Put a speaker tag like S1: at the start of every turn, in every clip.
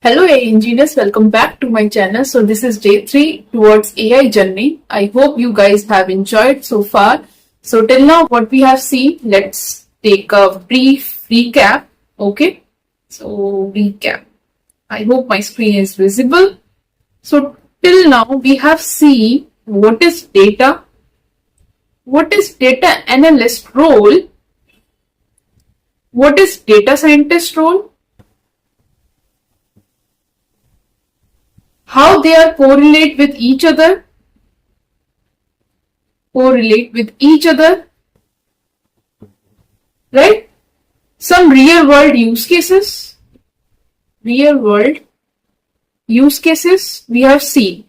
S1: Hello AI engineers, welcome back to my channel. So this is day 3 towards AI journey. I hope you guys have enjoyed so far. So till now what we have seen, let's take a brief recap. Okay, so recap. I hope my screen is visible. So till now we have seen what is data analyst role, what is data scientist role, how they are correlate with each other, right? Some real world use cases we have seen,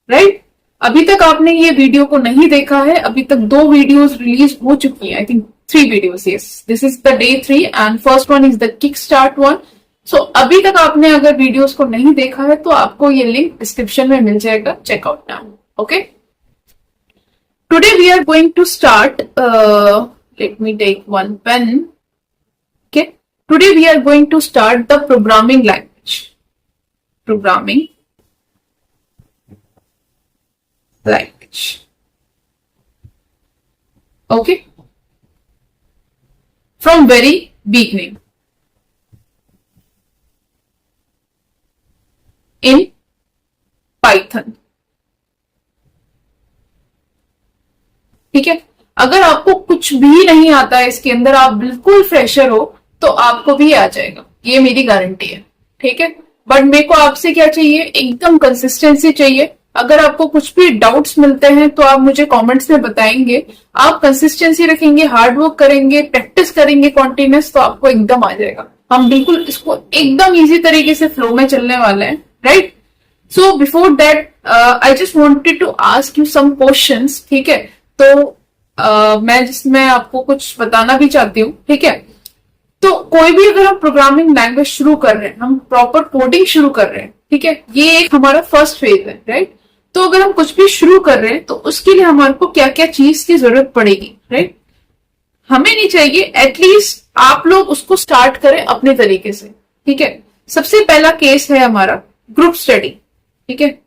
S1: right? अभी तक आपने ये video को नहीं देखा है, अभी तक 2 वीडियोस रिलीज हो चुकी हैं, I think 3 videos. Yes, this is the day 3 and first one is the kick start one. So अभी तक आपने अगर वीडियोस को नहीं देखा है तो आपको ये लिंक डिस्क्रिप्शन में मिल जाएगा. Check out now. Okay, today we are going to start. Let me take one pen. Okay, today we are going to start the programming language. Okay, from very beginning in Python. ठीक है, अगर आपको कुछ भी नहीं आता है इसके अंदर, आप बिल्कुल फ्रेशर हो, तो आपको भी आ जाएगा, ये मेरी गारंटी है. ठीक है, बट मेरे को आपसे क्या चाहिए, एकदम कंसिस्टेंसी चाहिए. अगर आपको कुछ भी डाउट्स मिलते हैं तो आप मुझे कमेंट्स में बताएंगे. आप कंसिस्टेंसी रखेंगे, हार्ड वर्क करेंगे, प्रैक्टिस करेंगे कॉन्टिन्यूस, तो आपको एकदम आ जाएगा. हम बिल्कुल इसको एकदम इजी तरीके से फ्लो में चलने वाले हैं, right? So before that I just wanted to ask you some questions. ठीक है, तो मैं जिसमें आपको कुछ बताना भी चाहती हूँ. ठीक है, तो कोई भी अगर हम प्रोग्रामिंग लैंग्वेज शुरू कर रहे हैं, हम प्रॉपर कोडिंग शुरू कर रहे हैं, ठीक है, ये एक हमारा फर्स्ट फेज है, राइट? तो अगर हम कुछ भी शुरू कर रहे हैं तो उसके लिए हमारे को क्या क्या चीज की जरूरत पड़ेगी, राइट? हमें नहीं चाहिए, एटलीस्ट आप लोग उसको स्टार्ट करें अपने तरीके से. ठीक है, सबसे पहला केस है हमारा ग्रुप स्टडी. ठीक है,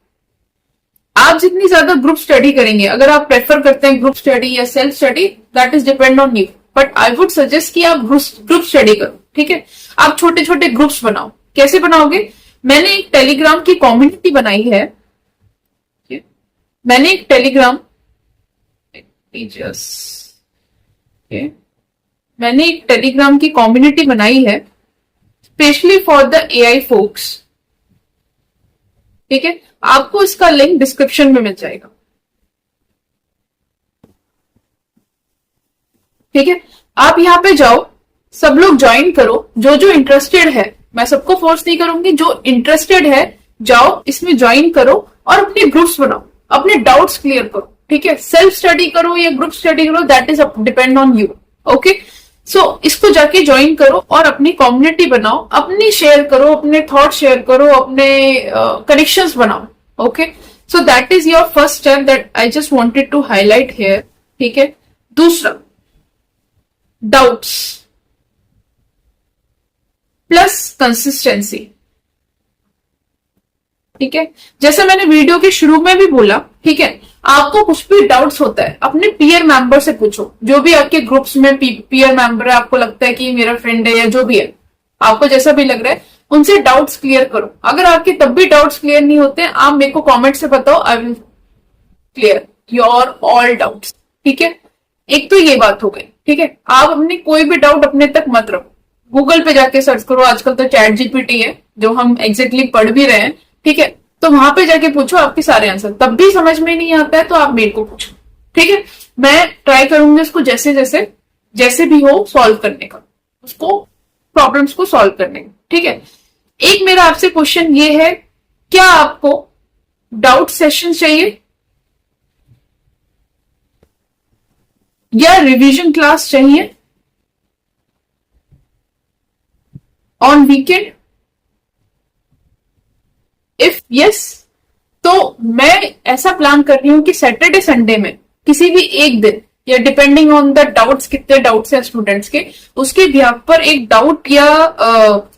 S1: आप जितनी ज्यादा ग्रुप स्टडी करेंगे, अगर आप प्रेफर करते हैं ग्रुप स्टडी या self study, that is depend on you, but I would suggest कि आप ग्रुप स्टडी करो. ठीक है, आप छोटे छोटे ग्रुप्स बनाओ. कैसे बनाओगे? मैंने एक टेलीग्राम की कम्युनिटी बनाई है. मैंने एक टेलीग्राम की कम्युनिटी बनाई है specially for the AI folks. ठीक है, आपको इसका लिंक डिस्क्रिप्शन में मिल जाएगा. ठीक है, आप यहां पे जाओ, सब लोग ज्वाइन करो. जो जो इंटरेस्टेड है, मैं सबको फोर्स नहीं करूंगी, जो इंटरेस्टेड है जाओ इसमें ज्वाइन करो और अपने ग्रुप्स बनाओ, अपने डाउट्स क्लियर करो. ठीक है, सेल्फ स्टडी करो या ग्रुप स्टडी करो, that is depend on you. Okay, so इसको जाके ज्वाइन करो और अपनी कम्युनिटी बनाओ, अपनी शेयर करो, अपने थॉट शेयर करो, अपने कनेक्शंस बनाओ. Okay, so that is your first step that I just wanted to highlight here. ठीक है, दूसरा, डाउट्स प्लस कंसिस्टेंसी. ठीक है, जैसे मैंने वीडियो के शुरू में भी बोला, ठीक है, आपको कुछ भी डाउट्स होता है अपने पीयर मेंबर से पूछो. जो भी आपके ग्रुप्स में पीयर मेंबर है, आपको लगता है कि मेरा फ्रेंड है या जो भी है, आपको जैसा भी लग रहा है, उनसे डाउट्स क्लियर करो. अगर आपके तब भी डाउट्स क्लियर नहीं होते, आप मेरे को कमेंट से बताओ, I will clear your all doubts. ठीक है, एक तो ये बात हो गई. ठीक है, आप अपने कोई भी डाउट अपने तक मत रखो, गूगल पे जाके सर्च करो. आजकल तो चैट जीपीटी है, जो हम एग्जैक्टली पढ़ भी रहे हैं. ठीक है, तो वहां पे जाके पूछो आपके सारे आंसर. तब भी समझ में नहीं आता है तो आप मेरे को पूछो. ठीक है, मैं ट्राई करूंगी उसको जैसे भी हो सॉल्व करने का, उसको प्रॉब्लम्स को सॉल्व करने का. ठीक है, एक मेरा आपसे क्वेश्चन ये है, क्या आपको डाउट सेशन चाहिए या रिवीजन क्लास चाहिए ऑन वीकेंड? इफ यस, तो मैं ऐसा प्लान कर रही हूं कि सैटरडे संडे में किसी भी एक दिन या डिपेंडिंग ऑन द डाउट्स, कितने डाउट्स हैं स्टूडेंट्स के, उसके बिहाफ पर एक डाउट या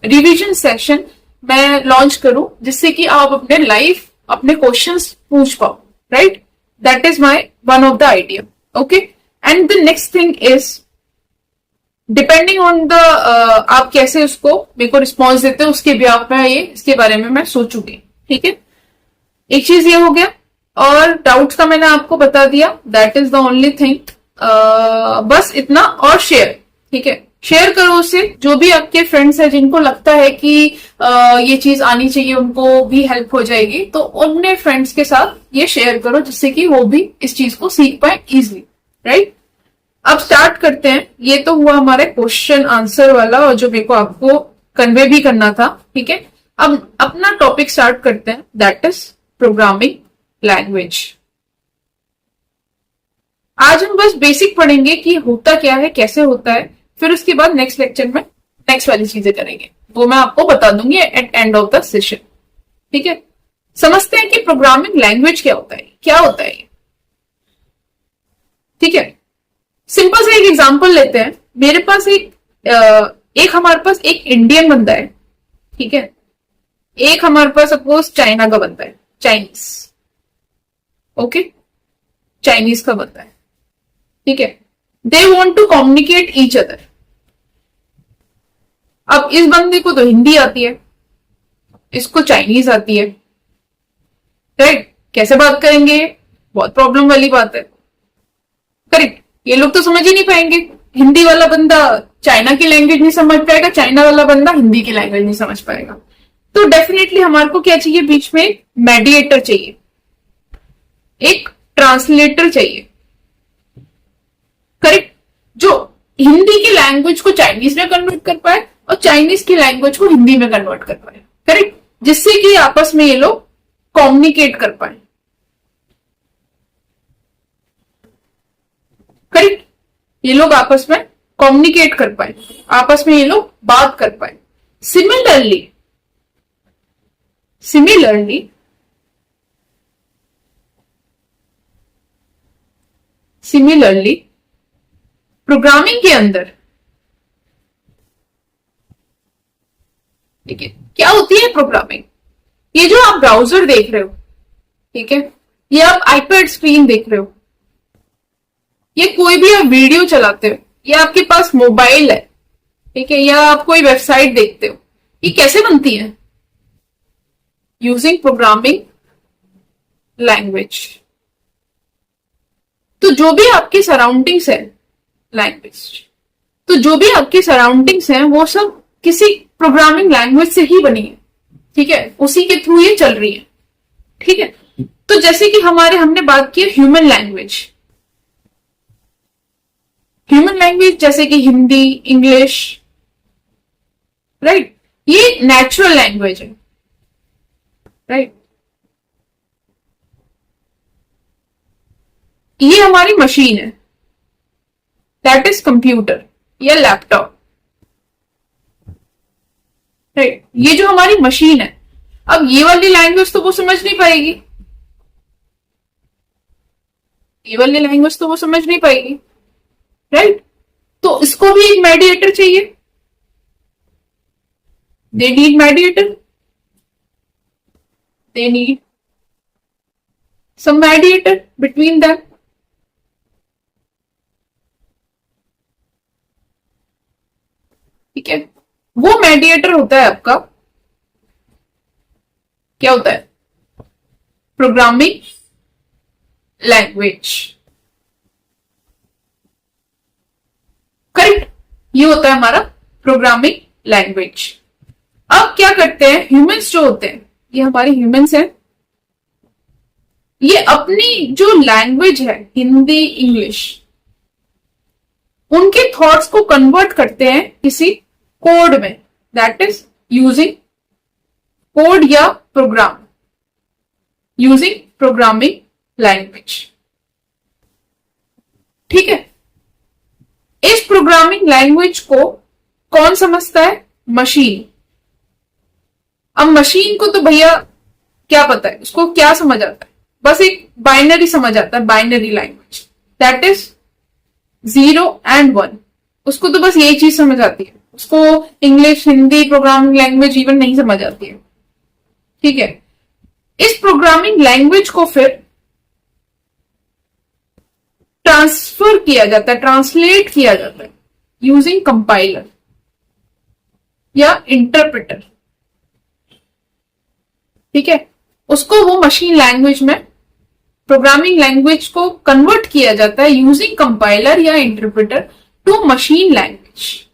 S1: रिवीजन सेशन मैं लॉन्च करूं, जिससे कि आप अपने लाइफ अपने क्वेश्चंस पूछ पाओ, right? That is my one of the idea, okay? And the next thing is depending on the आप कैसे उसको मेरे को रिस्पॉन्स देते हो, उसके बिहाफ में ये इसके बारे में मैं सोचूंगी, ठीक है? एक चीज ये हो गया, और डाउट्स का मैंने आपको बता दिया, that is the only thing. बस इतना, और शेयर, ठीक है? शेयर करो उससे, जो भी आपके फ्रेंड्स है जिनको लगता है कि ये चीज आनी चाहिए, उनको भी हेल्प हो जाएगी, तो उनने फ्रेंड्स के साथ ये शेयर करो, जिससे कि वो भी इस चीज को सीख पाए इजिली, राइट? अब स्टार्ट करते हैं। ये तो हुआ हमारे क्वेश्चन आंसर वाला, और जो मेरे को आपको कन्वे भी करना था, ठीक है? अब अपना टॉपिक स्टार्ट करते हैं, दैट इज प्रोग्रामिंग लैंग्वेज। आज हम बस बेसिक पढ़ेंगे कि होता क्या है, कैसे होता है, फिर उसके बाद नेक्स्ट लेक्चर में नेक्स्ट वाली चीजें करेंगे, वो मैं आपको बता दूंगी at end of the session, ठीक है? समझते हैं कि प्रोग्रामिंग लैंग्वेज क्या होता है, क्या होता है, ठीक है? सिंपल से एक एग्जांपल लेते हैं। मेरे पास एक हमारे पास एक इंडियन बंदा है, ठीक है? एक हमारे पास सपोज चाइना का बंदा है, चाइनीज, ओके? चाइनीज का बंदा है, ठीक है? They want to communicate each other. अब इस बंदे को तो हिंदी आती है, इसको चाइनीज आती है, राइट? कैसे बात करेंगे? बहुत प्रॉब्लम वाली बात है, करेक्ट? ये लोग तो समझ ही नहीं पाएंगे। हिंदी वाला बंदा चाइना की लैंग्वेज नहीं समझ पाएगा, चाइना वाला बंदा हिंदी की लैंग्वेज नहीं समझ पाएगा। तो डेफिनेटली हमारे को क्या चाहिए? बीच में मेडिएटर चाहिए, एक ट्रांसलेटर चाहिए, करेक्ट? जो हिंदी की लैंग्वेज को चाइनीज में कन्वर्ट कर पाए और चाइनीज की लैंग्वेज को हिंदी में कन्वर्ट कर पाए, करेक्ट? जिससे कि आपस में ये लोग कम्युनिकेट कर पाए, करेक्ट? ये लोग आपस में कम्युनिकेट कर पाए, आपस में ये लोग बात कर पाए। सिमिलरली प्रोग्रामिंग के अंदर, ठीक है, क्या होती है प्रोग्रामिंग? ये जो आप ब्राउजर देख रहे हो, ठीक है, ये आप आईपैड स्क्रीन देख रहे हो, ये कोई भी आप वीडियो चलाते हो, या आपके पास मोबाइल है, ठीक है, या आप कोई वेबसाइट देखते हो, ये कैसे बनती है? Using programming language. तो जो भी आपकी सराउंडिंग्स है, लैंग्वेज, तो जो भी आपकी सराउंडिंग्स हैं वो सब किसी प्रोग्रामिंग लैंग्वेज से ही बनी है, ठीक है? उसी के थ्रू ये चल रही है, ठीक है? तो जैसे कि हमने बात की ह्यूमन लैंग्वेज जैसे कि हिंदी, इंग्लिश, राइट? ये नेचुरल लैंग्वेज है, राइट? ये हमारी मशीन है, दैट इज कंप्यूटर या लैपटॉप, राइट? ये जो हमारी मशीन है, अब ये वाली लैंग्वेज तो वो समझ नहीं पाएगी, ये वाली लैंग्वेज तो वो समझ नहीं पाएगी, राइट? तो इसको भी एक मेडिएटर चाहिए, they need mediator, they need some mediator between them, ठीक है? वो मेडिएटर होता है आपका, क्या होता है? Programming language, correct? ये होता है हमारा प्रोग्रामिंग लैंग्वेज। अब क्या करते हैं ह्यूमंस जो होते हैं, ये हमारे ह्यूमंस हैं, ये अपनी जो लैंग्वेज है हिंदी, इंग्लिश, उनके थॉट्स को कन्वर्ट करते हैं किसी कोड में, दैट इज यूजिंग कोड या प्रोग्राम, यूजिंग प्रोग्रामिंग लैंग्वेज, ठीक है? इस प्रोग्रामिंग लैंग्वेज को कौन समझता है? मशीन। अब मशीन को तो भैया क्या पता है, उसको क्या समझ आता है? बस एक बाइनरी समझ आता है, binary language, that is 0 and 1, उसको तो बस यही चीज समझ आती है, उसको English, Hindi, programming language even नहीं समझ आती है। ठीक है, इस प्रोग्रामिंग लैंग्वेज को फिर ट्रांसफर किया जाता है, ट्रांसलेट किया जाता है यूजिंग कंपाइलर या इंटरप्रेटर। ठीक है, उसको वो मशीन लैंग्वेज में, प्रोग्रामिंग लैंग्वेज को कन्वर्ट किया जाता है यूजिंग कंपाइलर या interpreter to machine language,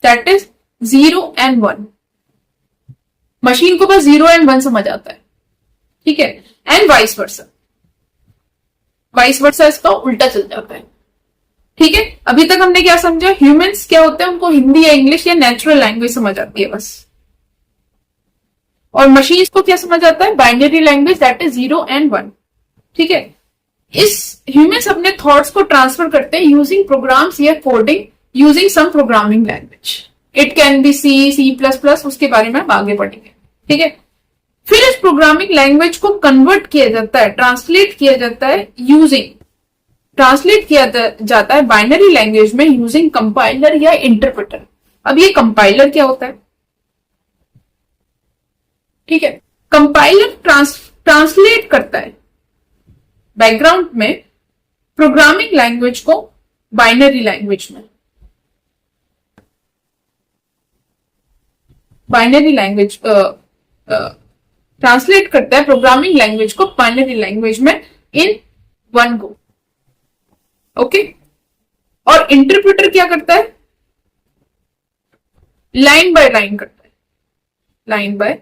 S1: that is 0 and 1। Machine को बस 0 and 1 समझ आता है। ठीक है, and vice versa, vice versa इसका उल्टा चल जाता है। ठीक है, अभी तक हमने क्या समझा, ह्यूमंस क्या होते हैं, उनको हिंदी या इंग्लिश या नेचुरल लैंग्वेज समझ आती है बस, और मशीन्स को क्या समझ आता है, binary language, that is 0 and 1। ठीक है, इस ह्यूमंस अपने थॉट्स को ट्रांसफर करते हैं यूजिंग प्रोग्राम्स या coding using some programming language, it can be C++, उसके बारे में हम आगे पढ़ेंगे। ठीक है, फिर इस प्रोग्रामिंग लैंग्वेज को कन्वर्ट किया जाता है, ट्रांसलेट किया जाता है बाइनरी लैंग्वेज में यूजिंग कंपाइलर या इंटरप्रेटर। अब ये कंपाइलर क्या होता है? ठीक है, कंपाइलर ट्रांसलेट करता है बैकग्राउंड में प्रोग्रामिंग लैंग्वेज को बाइनरी लैंग्वेज में, बाइनरी लैंग्वेज ट्रांसलेट करता है प्रोग्रामिंग लैंग्वेज को बाइनरी लैंग्वेज में इन वन गो। ओके, और इंटरप्रेटर क्या करता है? लाइन बाय लाइन करता है, लाइन बाय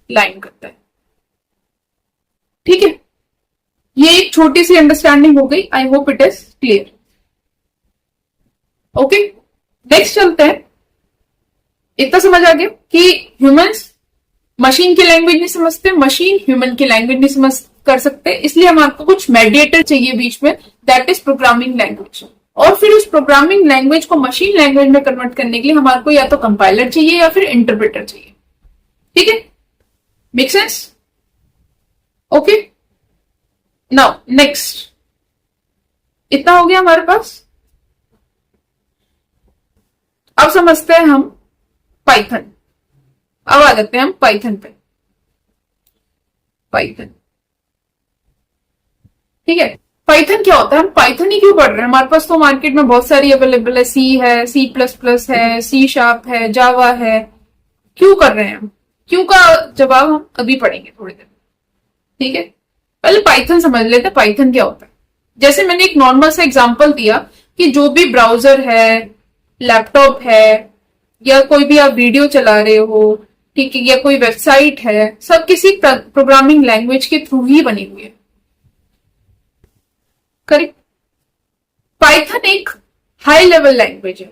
S1: लाइन करता है। ठीक है, ये एक छोटी सी अंडरस्टैंडिंग हो गई, आई hope it is clear. Okay, next चलते हैं। इतना समझ आ गया कि ह्यूमंस मशीन की लैंग्वेज नहीं समझते, मशीन ह्यूमन की लैंग्वेज नहीं समझ कर सकते, इसलिए हमारे कुछ मेडिएटर चाहिए बीच में, दैट इज प्रोग्रामिंग लैंग्वेज। और फिर उस प्रोग्रामिंग लैंग्वेज को मशीन लैंग्वेज में कन्वर्ट करने के लिए हमारे को या तो कंपाइलर चाहिए या फिर इंटरप्रेटर चाहिए। ठीक है, make sense? Okay, now next, इतना हो गया हमारे पास। अब समझते हैं हम पाइथन। अब आ जाते हैं हम पाइथन पे। पाइथन, ठीक है, पाइथन क्या होता है? हम पाइथन ही क्यों पढ़ रहे हैं? हमारे पास तो मार्केट में बहुत सारी अवेलेबल है, सी है, C++ है, C# है, जावा है। क्यों कर रहे हैं हम? क्यों का जवाब हम अभी पढ़ेंगे थोड़ी देर। ठीक है, पहले पाइथन समझ लेते हैं, पाइथन क्या होता है। जैसे मैंने एक नॉर्मल सा एग्जांपल दिया कि जो भी ब्राउजर है, लैपटॉप है, या कोई भी आप वीडियो चला रहे हो, ठीक है, या कोई वेबसाइट है, सब किसी प्रोग्रामिंग लैंग्वेज के थ्रू ही बनी हुई है। करेक्ट। पाइथन एक हाई लेवल लैंग्वेज है,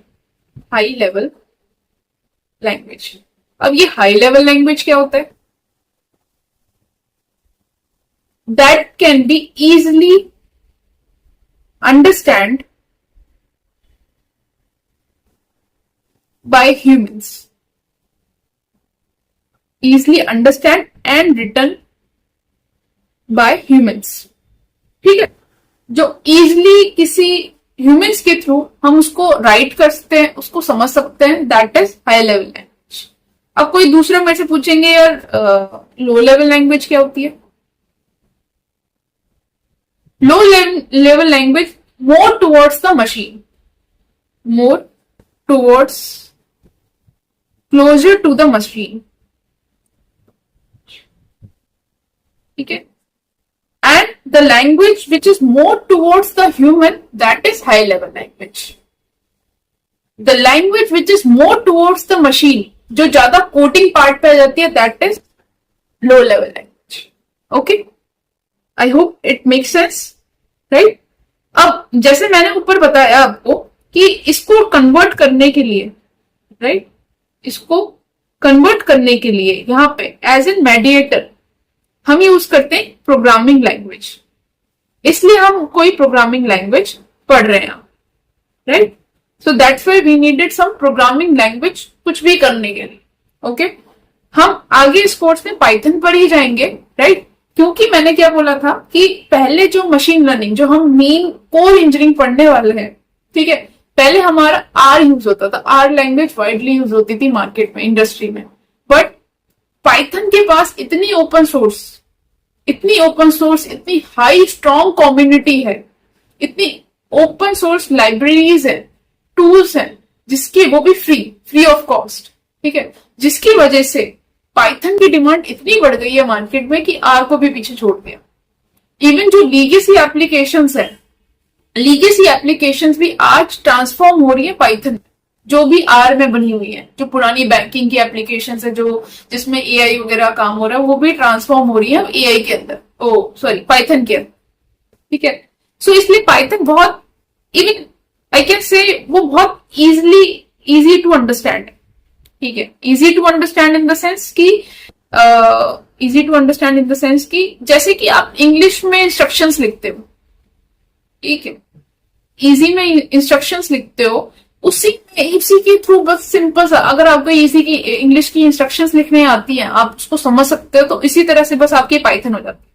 S1: हाई लेवल लैंग्वेज। अब ये हाई लेवल लैंग्वेज क्या होता है? That can be easily understand by humans, easily understand and written by humans। ठीक है, जो easily किसी humans के थ्रू हम उसको राइट कर सकते हैं, उसको समझ सकते हैं, that is high level language. अब कोई दूसरा मेरे से पूछेंगे यार लो लेवल लैंग्वेज क्या होती है? Low level language more towards the machine, more towards, closer to the machine. ठीक है, and the language which is more towards the human, that is high level language. The language which is more towards the machine, जो ज्यादा coding part पे आ जाती है, that is low level language. Okay, I hope it makes sense, right. अब जैसे मैंने ऊपर बताया आपको कि इसको कन्वर्ट करने के लिए, राइट, इसको कन्वर्ट करने के लिए यहां पे एज एन मेडिएटर हम यूज करते हैं प्रोग्रामिंग लैंग्वेज, इसलिए हम कोई प्रोग्रामिंग लैंग्वेज पढ़ रहे हैं, right. So that's why we needed some programming language कुछ भी करने के लिए। ओके, हम आगे इस कोर्स में पाइथन पर ही जाएंगे, राइट। क्योंकि मैंने क्या बोला था कि पहले जो मशीन लर्निंग, जो हम मेन कोर इंजीनियरिंग पढ़ने वाले हैं, ठीक है, पहले हमारा आर यूज होता था, आर लैंग्वेज वाइडली यूज होती थी मार्केट में, इंडस्ट्री में। बट पाइथन के पास इतनी ओपन सोर्स, इतनी हाई स्ट्रॉन्ग कम्युनिटी है, इतनी ओपन सोर्स लाइब्रेरीज है, टूल्स हैं, जिसकी वो भी फ्री ऑफ कॉस्ट, ठीक है, जिसकी वजह से पाइथन की डिमांड इतनी बढ़ गई है मार्केट में कि आर को भी पीछे छोड़ दिया। इवन जो लीगेसी एप्लीकेशंस है, लीगेसी एप्लीकेशंस भी आज ट्रांसफॉर्म हो रही है पाइथन में, जो भी आर में बनी हुई है। जो पुरानी बैंकिंग की एप्लीकेशंस है, जो जिसमें एआई वगैरह काम हो रहा है, वो भी ट्रांसफॉर्म हो रही है एआई के अंदर, पाइथन के अंदर, ठीक है। सो इसलिए पाइथन बहुत, इवन आई कैन से वो बहुत इजी टू अंडरस्टैंड, ठीक है। Easy to understand in the sense कि जैसे कि आप इंग्लिश में इंस्ट्रक्शंस लिखते हो, ठीक है, इजी में इंस्ट्रक्शंस लिखते हो, उसी के थ्रू बस सिंपल सा, अगर आपको इजी की इंग्लिश की इंस्ट्रक्शंस लिखने आती हैं, आप उसको समझ सकते हो, तो इसी तरह से बस आपकी पाइथन हो जाती है।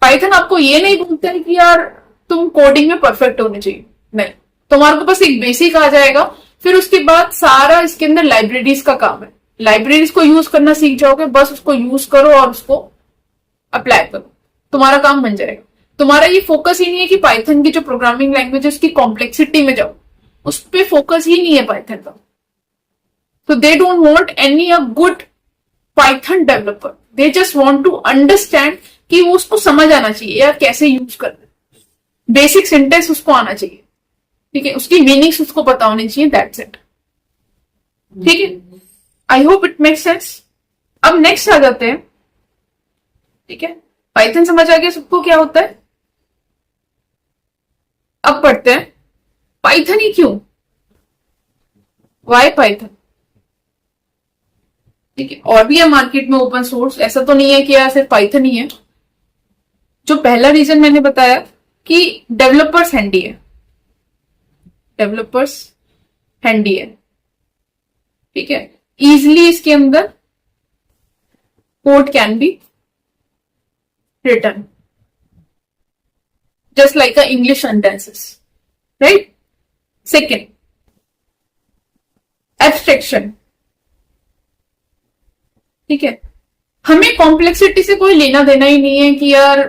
S1: पाइथन आपको ये नहीं बोलता है कि यार तुम कोडिंग में परफेक्ट होने चाहिए, नहीं, तुम्हारे को बस एक बेसिक आ जाएगा, फिर उसके बाद सारा इसके अंदर लाइब्रेरीज का काम है। लाइब्रेरीज को यूज करना सीख जाओगे, बस उसको यूज करो और उसको अप्लाई करो, तुम्हारा काम बन जाएगा। तुम्हारा ये फोकस ही नहीं है कि पाइथन की जो प्रोग्रामिंग लैंग्वेज है उसकी कॉम्प्लेक्सिटी में जाओ, उस पर फोकस ही नहीं है पाइथन का। तो they don't want any a good Python developer, they just want to understand कि वो उसको समझ आना चाहिए यार कैसे यूज करना है, बेसिक सिंटेक्स उसको आना चाहिए, ठीक है, उसकी मीनिंग्स उसको पता होनी चाहिए, दैट्स इट, ठीक है। आई होप इट मेक सेंस। अब नेक्स्ट आ जाते हैं, ठीक है, पाइथन समझ आ गया सबको क्या होता है। अब पढ़ते हैं पाइथन ही क्यों, वाई पाइथन, ठीक है। और भी है मार्केट में ओपन सोर्स, ऐसा तो नहीं है कि यार सिर्फ पाइथन ही है। जो पहला रीजन मैंने बताया कि डेवलपर्स हैंडी है, ठीक है, इजिली इसके अंदर code can be written just like a English sentences, right. Second, abstraction, ठीक है, हमें कॉम्प्लेक्सिटी से कोई लेना देना ही नहीं है कि यार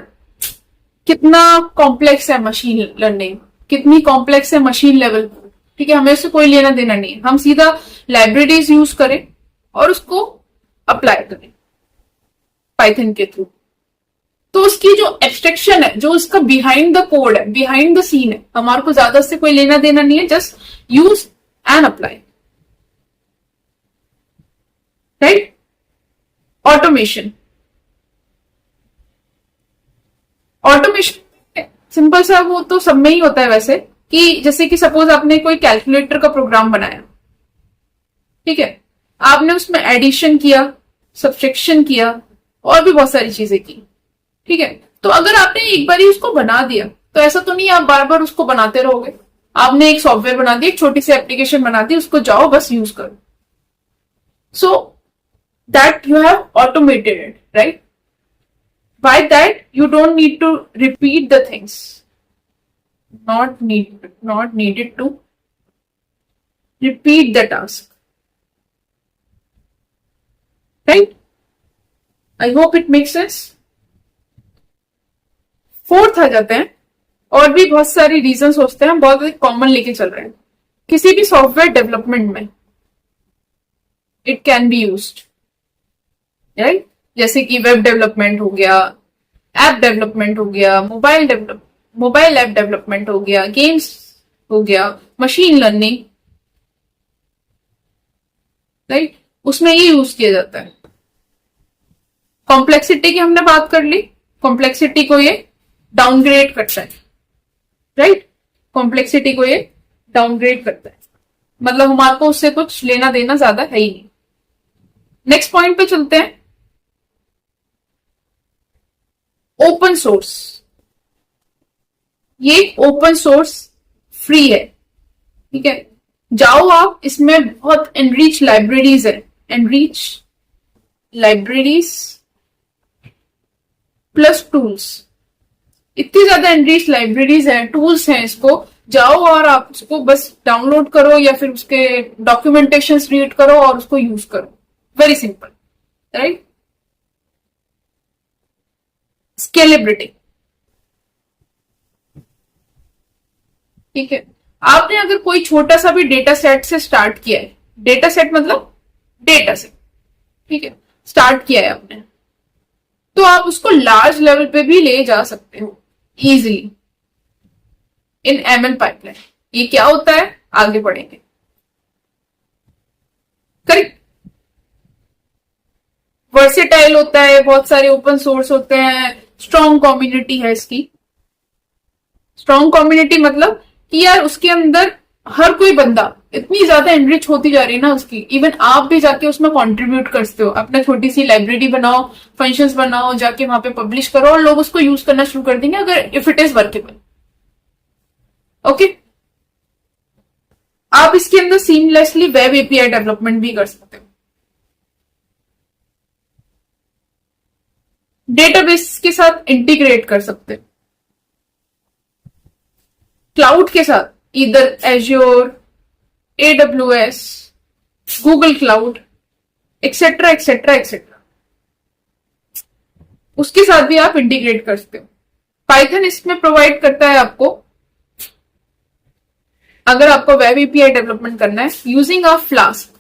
S1: कितना कॉम्प्लेक्स है मशीन लर्निंग, कितनी कॉम्प्लेक्स है मशीन लेवल, ठीक है, हमें उससे कोई लेना देना नहीं है। हम सीधा लाइब्रेरीज यूज करें और उसको अप्लाई करें पाइथन के थ्रू। तो उसकी जो एब्स्ट्रैक्शन है, जो उसका बिहाइंड द कोड है, बिहाइंड द सीन है, हमारे को ज्यादा से कोई लेना देना नहीं है, just use and apply, right. Automation simple सा, वो तो सब में ही होता है वैसे, कि जैसे कि सपोज आपने कोई कैलकुलेटर का प्रोग्राम बनाया, ठीक है, आपने उसमें एडिशन किया, सब्ट्रैक्शन किया, और भी बहुत सारी चीजें की, ठीक है। तो अगर आपने एक बार ही उसको बना दिया, तो ऐसा तो नहीं आप बार बार उसको बनाते रहोगे। आपने एक सॉफ्टवेयर बना दिया, एक छोटी सी एप्लीकेशन बना दी, उसको जाओ बस यूज करो। So that you have automated it, right. By that you don't need to repeat the things, not needed to repeat the task, right. I hope it makes sense. Fourth आ जाते हैं, और भी बहुत सारी रीजन सोचते हैं, बहुत कॉमन लेके चल रहे हैं। किसी भी सॉफ्टवेयर डेवलपमेंट में it can be used, right. जैसे कि वेब डेवलपमेंट हो गया, ऐप डेवलपमेंट हो गया, मोबाइल ऐप डेवलपमेंट हो गया, गेम्स हो गया, मशीन लर्निंग, राइट, उसमें ये यूज किया जाता है। कॉम्प्लेक्सिटी की हमने बात कर ली, कॉम्प्लेक्सिटी को ये डाउनग्रेड करता है, राइट। कॉम्प्लेक्सिटी को ये डाउनग्रेड करता है, मतलब हमारे को उससे कुछ लेना देना ज्यादा है ही नहीं। नेक्स्ट पॉइंट पे चलते हैं, ओपन सोर्स। ये ओपन सोर्स फ्री है, ठीक है। जाओ आप, इसमें बहुत एनरिच लाइब्रेरीज है, एनरिच लाइब्रेरीज प्लस टूल्स, इतनी ज्यादा एनरिच लाइब्रेरीज हैं, टूल्स हैं, इसको जाओ और आप उसको बस डाउनलोड करो या फिर उसके डॉक्यूमेंटेशन रीड करो और उसको यूज करो। Very simple, right. स्केलेबिलिटी, ठीक है। आपने अगर कोई छोटा सा भी डेटा सेट से स्टार्ट किया है, डेटा सेट मतलब डेटा सेट, ठीक है, स्टार्ट किया है आपने, तो आप उसको लार्ज लेवल पे भी ले जा सकते हो इजीली इन एमएल पाइपलाइन। ये क्या होता है आगे बढ़ेंगे, करेक्ट। वर्सेटाइल होता है, बहुत सारे ओपन सोर्स होते हैं, स्ट्रॉन्ग कम्युनिटी है इसकी। स्ट्रॉन्ग कम्युनिटी मतलब कि यार उसके अंदर हर कोई बंदा इतनी ज्यादा एनरिच होती जा रही है ना उसकी, इवन आप भी जाके उसमें कंट्रीब्यूट करते हो, अपना छोटी सी लाइब्रेरी बनाओ, फंक्शंस बनाओ, जाके वहां पे पब्लिश करो और लोग उसको यूज करना शुरू कर देंगे अगर if it is workable. Okay, आप इसके अंदर सीमलेसली वेब एपीआई डेवलपमेंट भी कर सकते हो, डेटाबेस के साथ इंटीग्रेट कर सकते हो, क्लाउड के साथ, इधर azure, AWS, Google cloud, etcetera etcetera etcetera, उसके साथ भी आप इंटीग्रेट कर सकते हो। पाइथन इसमें प्रोवाइड करता है आपको, अगर आपको वेब एपीआई डेवलपमेंट करना है यूजिंग अ फ्लास्क।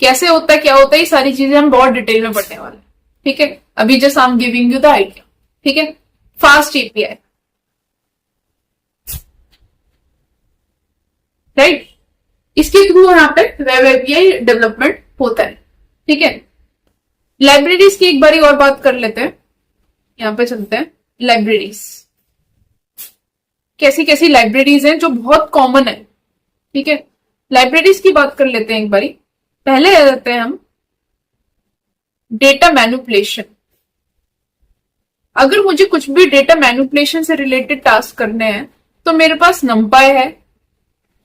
S1: कैसे होता है, क्या होता है, ये सारी चीजें हम बहुत डिटेल में पढ़ने वाले हैं, ठीक है। अभी just I am giving you the idea, ठीक है। फास्ट एपीआई, राइट, इसके थ्रू यहाँ पे वेब एपीआई डेवलपमेंट होता है, ठीक है। लाइब्रेरीज की एक बारी और बात कर लेते हैं, यहाँ पे चलते हैं। लाइब्रेरीज, कैसी कैसी लाइब्रेरीज हैं जो बहुत कॉमन है, ठीक है। लाइब्रेरीज की बात कर लेते हैं एक बारी। पहले आ जाते हैं हम डेटा मैनिपुलेशन। अगर मुझे कुछ भी डेटा मैनिपुलेशन से रिलेटेड टास्क करने हैं तो मेरे पास नंपाई है,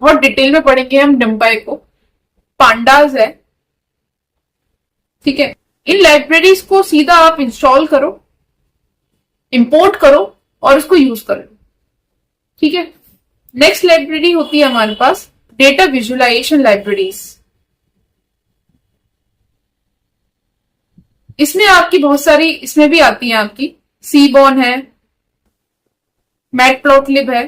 S1: बहुत डिटेल में पढ़ेंगे हम नंपाई को, पांडास है, ठीक है। इन लाइब्रेरीज को सीधा आप इंस्टॉल करो, इंपोर्ट करो और उसको यूज करो, ठीक है। नेक्स्ट लाइब्रेरी होती है हमारे पास डेटा विजुअलाइजेशन लाइब्रेरीज। इसमें आपकी बहुत सारी, इसमें भी आती है आपकी सीबॉर्न है, मैटप्लॉटलिब है,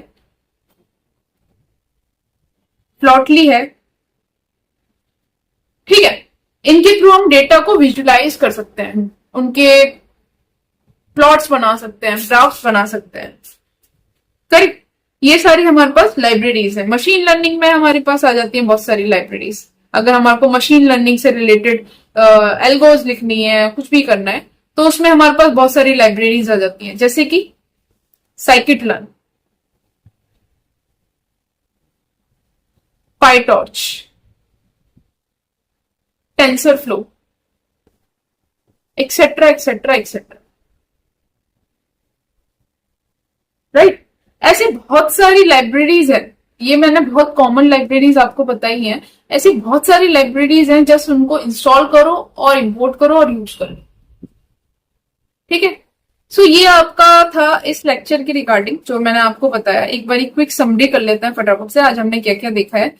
S1: प्लॉटली है, ठीक है। इनके थ्रू हम डेटा को विजुअलाइज कर सकते हैं, उनके प्लॉट्स बना सकते हैं, ग्राफ्स बना सकते हैं, करेक्ट। ये सारी हमारे पास लाइब्रेरीज है। मशीन लर्निंग में हमारे पास आ जाती है बहुत सारी लाइब्रेरीज। अगर हमारे को मशीन लर्निंग से रिलेटेड एल्गोज लिखनी है, कुछ भी करना है, तो उसमें हमारे पास बहुत सारी लाइब्रेरीज आ जाती हैं, जैसे कि scikit learn, PyTorch, tensor flow, etcetera etcetera etcetera, right. ऐसे बहुत सारी लाइब्रेरीज है, ये मैंने बहुत कॉमन लाइब्रेरीज आपको बताई हैं। ऐसी बहुत सारी लाइब्रेरीज हैं, जस्ट उनको इंस्टॉल करो और इंपोर्ट करो और यूज करो, ठीक है। सो ये आपका था इस लेक्चर की रिगार्डिंग जो मैंने आपको बताया। एक बार क्विक समरी कर लेते हैं फटाफट से, आज हमने क्या क्या देखा है।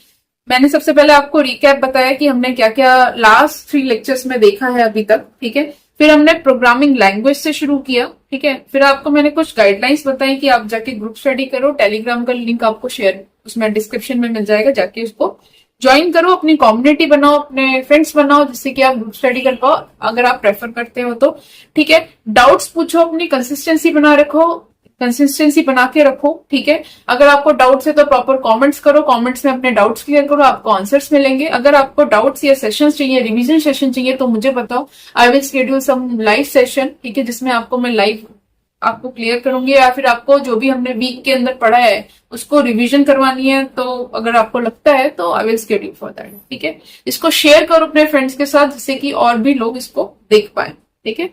S1: मैंने सबसे पहले आपको रिकैप बताया कि हमने क्या क्या लास्ट 3 लेक्चर्स में देखा है अभी तक, ठीक है। फिर हमने प्रोग्रामिंग लैंग्वेज से शुरू किया, ठीक है। फिर आपको मैंने कुछ गाइडलाइंस बताई कि आप जाके ग्रुप स्टडी करो, टेलीग्राम का लिंक आपको शेयर उसमें डिस्क्रिप्शन में मिल जाएगा, जाके उसको ज्वाइन करो, अपनी कम्युनिटी बनाओ, अपने फ्रेंड्स बनाओ, जिससे कि आप ग्रुप स्टडी कर पाओ अगर आप प्रेफर करते हो तो, ठीक है। डाउट्स पूछो, अपनी कंसिस्टेंसी बना रखो, कंसिस्टेंसी बना के रखो, ठीक है। अगर आपको डाउट्स है तो प्रॉपर कमेंट्स करो, कमेंट्स में अपने डाउट्स क्लियर करो, आपको आंसर्स मिलेंगे। अगर आपको डाउट्स या सेशंस चाहिए, रिवीजन सेशन चाहिए, तो मुझे बताओ, I will schedule some live session, ठीक है, जिसमें आपको मैं लाइव आपको क्लियर करूंगी। या फिर आपको जो भी हमने वीक के अंदर पढ़ा है उसको रिवीजन करवानी है, तो अगर आपको लगता है तो आई विल शेड्यूल फॉर दैट, ठीक है। इसको शेयर करो अपने फ्रेंड्स के साथ, जिससे कि और भी लोग इसको देख पाए, ठीक है।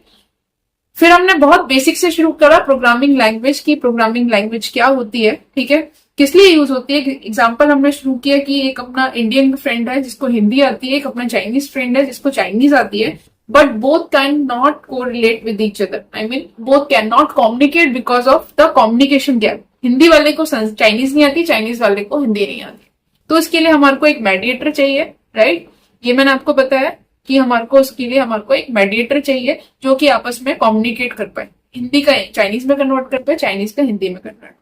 S1: फिर हमने बहुत बेसिक से शुरू करा प्रोग्रामिंग लैंग्वेज की, प्रोग्रामिंग लैंग्वेज क्या होती है, ठीक है, किस लिए यूज होती है। एग्जाम्पल हमने शुरू किया कि एक अपना इंडियन फ्रेंड है जिसको हिंदी आती है, एक अपना चाइनीज फ्रेंड है जिसको चाइनीज आती है, but both cannot correlate with each other. I mean, both cannot communicate because of the communication gap. Hindi वाले को चाइनीज नहीं आती, चाइनीज वाले को हिंदी नहीं आती, तो इसके लिए हमारे को एक मेडिएटर चाहिए, राइट। ये मैंने आपको बताया कि हमारे को उसके लिए हमारे को एक मेडिएटर चाहिए जो कि आपस में कम्युनिकेट कर पाए, हिंदी का चाइनीज में कन्वर्ट कर पाए, चाइनीज का हिंदी में कन्वर्ट।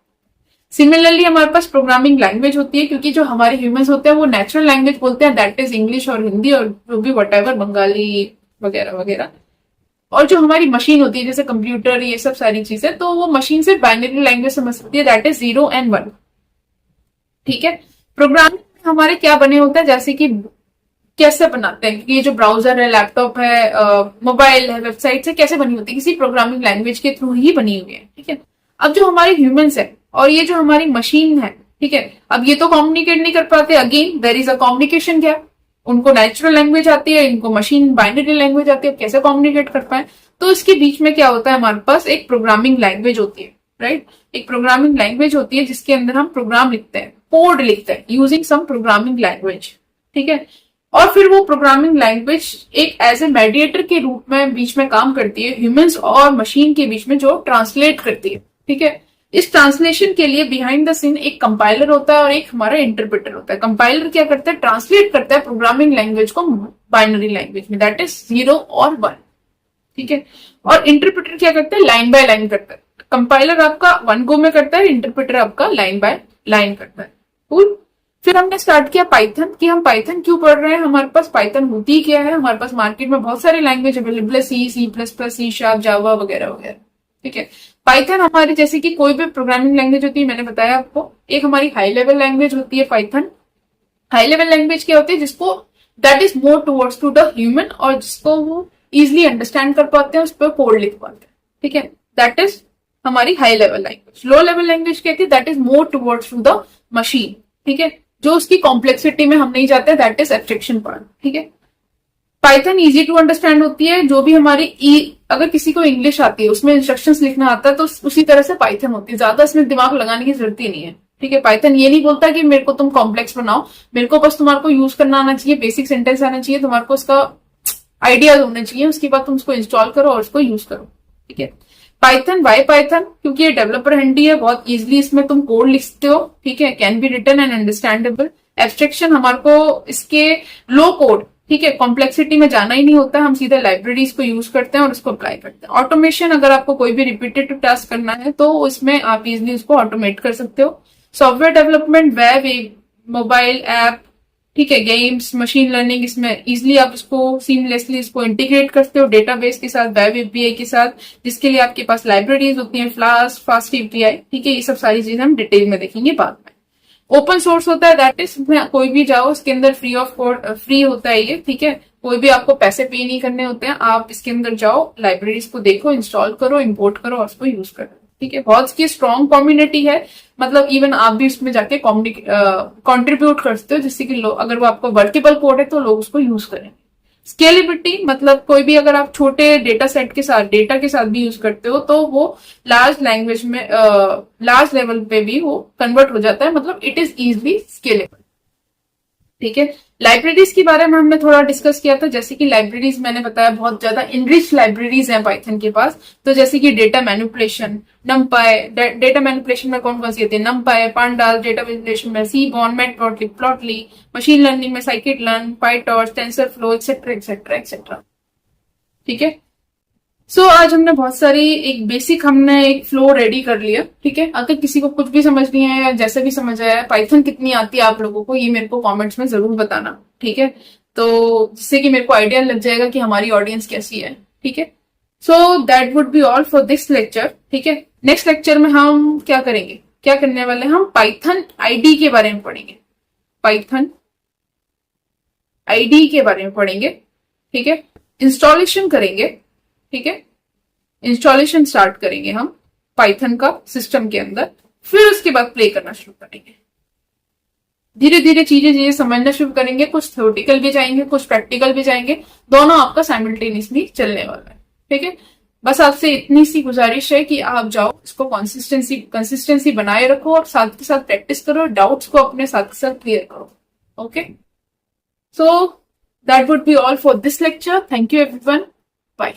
S1: सिमिलरली हमारे पास प्रोग्रामिंग लैंग्वेज होती है, क्योंकि जो हमारे ह्यूमंस होते हैं वो नेचुरल लैंग्वेज बोलते हैं, दैट इज इंग्लिश और हिंदी और जो भी वट बंगाली वगैरह वगैरह। और जो हमारी मशीन होती है जैसे कंप्यूटर, ये सब सारी चीजें, तो वो मशीन से बाइनरी लैंग्वेज समझ सकती है, दैट इज 0 and 1। ठीक है, प्रोग्रामिंग हमारे क्या बने होते हैं, जैसे कि कैसे बनाते हैं, ये जो ब्राउजर है, लैपटॉप है, मोबाइल है, वेबसाइट है, कैसे बनी होती है, किसी प्रोग्रामिंग लैंग्वेज के थ्रू ही बनी हुई है। ठीक है, अब जो हमारे ह्यूमंस है और ये जो हमारी मशीन है, ठीक है, अब ये तो कम्युनिकेट नहीं कर पाते, again there is a communication gap. उनको नेचुरल लैंग्वेज आती है, इनको मशीन बाइनरी लैंग्वेज आती है, कैसे कम्युनिकेट कर पाए। तो इसके बीच में क्या होता है, हमारे पास एक प्रोग्रामिंग लैंग्वेज होती है, राइट। एक प्रोग्रामिंग लैंग्वेज होती है जिसके अंदर हम प्रोग्राम लिखते हैं, कोड लिखते हैं यूजिंग सम प्रोग्रामिंग लैंग्वेज। ठीक है, और फिर वो प्रोग्रामिंग लैंग्वेज एक एज ए मेडिएटर के रूप में बीच में काम करती है, ह्यूमंस और मशीन के बीच में, जो ट्रांसलेट करती है। ठीक है, इस ट्रांसलेशन के लिए बिहाइंड द सीन एक कंपाइलर होता है और एक हमारा इंटरप्रेटर होता है। कंपाइलर क्या करता है, ट्रांसलेट करता है प्रोग्रामिंग लैंग्वेज को बाइनरी लैंग्वेज में, दैट इज 0 और 1। ठीक है, और इंटरप्रेटर क्या करता है, लाइन बाय लाइन करता है। कंपाइलर आपका 1 गो में करता है, इंटरप्रेटर आपका लाइन बाय लाइन करता है। कूल। फिर हमने स्टार्ट किया पाइथन, कि हम पाइथन क्यों पढ़ रहे हैं, हमारे पास पाइथन होती क्या है। हमारे पास मार्केट में बहुत सारे लैंग्वेज अवेलेबल है, C++, C#, जावा वगैरह वगैरह। ठीक है, पाइथन हमारी जैसे कि कोई भी प्रोग्रामिंग लैंग्वेज होती है, मैंने बताया आपको, एक हमारी हाई लेवल लैंग्वेज होती है पाइथन। हाई लेवल लैंग्वेज क्या होती है, जिसको that is more towards to the human, और जिसको वो इजिली अंडरस्टैंड कर पाते हैं, उस पर कोड लिख पाते हैं। ठीक है, दैट इज हमारी high level language. Low level language कहती है that is more towards to the machine. ठीक है, जो उसकी कॉम्प्लेक्सिटी में हम नहीं जाते, दैट इज एब्स्ट्रैक्शन पार्ट। ठीक है, पाइथन इजी टू अंडरस्टैंड होती है, जो भी हमारी अगर किसी को इंग्लिश आती है, उसमें इंस्ट्रक्शंस लिखना आता है, तो उसी तरह से पाइथन होती है, ज्यादा इसमें दिमाग लगाने की जरूरत ही नहीं है। ठीक है, पाइथन ये नहीं बोलता कि मेरे को तुम कॉम्प्लेक्स बनाओ, मेरे को बस तुम्हारे को यूज करना आना चाहिए, बेसिक सेंटेंस आना चाहिए, तुम्हारे को उसका आइडिया होना चाहिए, उसके बाद तुम उसको इंस्टॉल करो और उसको यूज करो। ठीक है, पाइथन, वाई पाइथन, क्योंकि ये डेवलपर हैंडी है, बहुत इजिली इसमें तुम कोड लिख सकते हो। ठीक है, can be written and understandable. Abstraction हमारे को इसके लो कोड, ठीक है, कॉम्प्लेक्सिटी में जाना ही नहीं होता, हम सीधे लाइब्रेरीज को यूज करते हैं और उसको अप्लाई करते हैं। ऑटोमेशन, अगर आपको कोई भी रिपीटेटिव टास्क करना है तो उसमें आप इजिली उसको ऑटोमेट कर सकते हो। Software development, web, mobile app, ठीक है, गेम्स, मशीन लर्निंग, इसमें इजिली आप उसको सीमलेसली इसको इंटीग्रेट करते हो डेटाबेस के साथ, वेब एपीआई के साथ, जिसके लिए आपके पास लाइब्रेरीज होती हैं, फ्लास्क, फास्ट एपीआई। ठीक है, ये सब सारी चीजें हम डिटेल में देखेंगे बाद में। ओपन सोर्स होता है, दैट इज कोई भी जाओ, इसके अंदर फ्री ऑफ कोड, फ्री होता है ये। ठीक है, कोई भी आपको पैसे पे नहीं करने होते हैं, आप इसके अंदर जाओ, लाइब्रेरीज को देखो, इंस्टॉल करो, इंपोर्ट करो और उसको यूज करो। ठीक है, बहुत की स्ट्रॉन्ग कम्युनिटी है, मतलब इवन आप भी उसमें जाके कंट्रीब्यूट कर सकते हो, जिससे कि लोग, अगर वो आपको वर्केबल कोड है तो लोग उसको यूज करें। स्केलेबिलिटी, मतलब कोई भी अगर आप छोटे डेटा सेट के साथ, डेटा के साथ भी यूज करते हो, तो वो लार्ज लैंग्वेज में, लार्ज लेवल पे भी वो कन्वर्ट हो जाता है, मतलब इट इज इजिली स्केलेबल। ठीक है, लाइब्रेरीज के बारे में हमने थोड़ा डिस्कस किया था, जैसे कि लाइब्रेरीज मैंने बताया बहुत ज्यादा इनरिच लाइब्रेरीज हैं पाइथन के पास। तो जैसे कि डेटा मैनिपुलेशन, नमपाई, डेटा मैनिपुलेशन में कौन कौन सी होती है, नमपाई, पांडास, डेटा मैनिपुलेशन में सीबॉर्न, मैटप्लॉटली, प्लॉटली, मशीन लर्निंग में scikit learn, PyTorch, TensorFlow, etcetera etcetera etcetera. ठीक है, सो आज हमने बहुत सारी एक बेसिक, हमने एक फ्लो रेडी कर लिया। ठीक है, अगर किसी को कुछ भी समझ नहीं आया या जैसे भी समझ आया, पाइथन कितनी आती है आप लोगों को, ये मेरे को कमेंट्स में जरूर बताना। ठीक है, तो जिससे कि मेरे को आइडिया लग जाएगा कि हमारी ऑडियंस कैसी है। ठीक है, so that would be all for this lecture. ठीक है, नेक्स्ट लेक्चर में हम क्या करेंगे, क्या करने वाले, हम पाइथन आईडी के बारे में पढ़ेंगे, पाइथन आईडी के बारे में पढ़ेंगे। ठीक है, इंस्टॉलेशन करेंगे। ठीक है, इंस्टॉलेशन स्टार्ट करेंगे हम पाइथन का सिस्टम के अंदर, फिर उसके बाद प्ले करना शुरू करेंगे। धीरे धीरे चीजें समझना शुरू करेंगे, कुछ थ्योरेटिकल भी जाएंगे, कुछ प्रैक्टिकल भी जाएंगे, दोनों आपका साइमल्टेनियसली चलने वाला है। ठीक है, बस आपसे इतनी सी गुजारिश है कि आप जाओ, इसको कंसिस्टेंसी बनाए रखो और साथ के साथ प्रैक्टिस करो, डाउट्स को अपने साथ के साथ क्लियर करो। Okay, so that would be all for this lecture. Thank you everyone. Bye.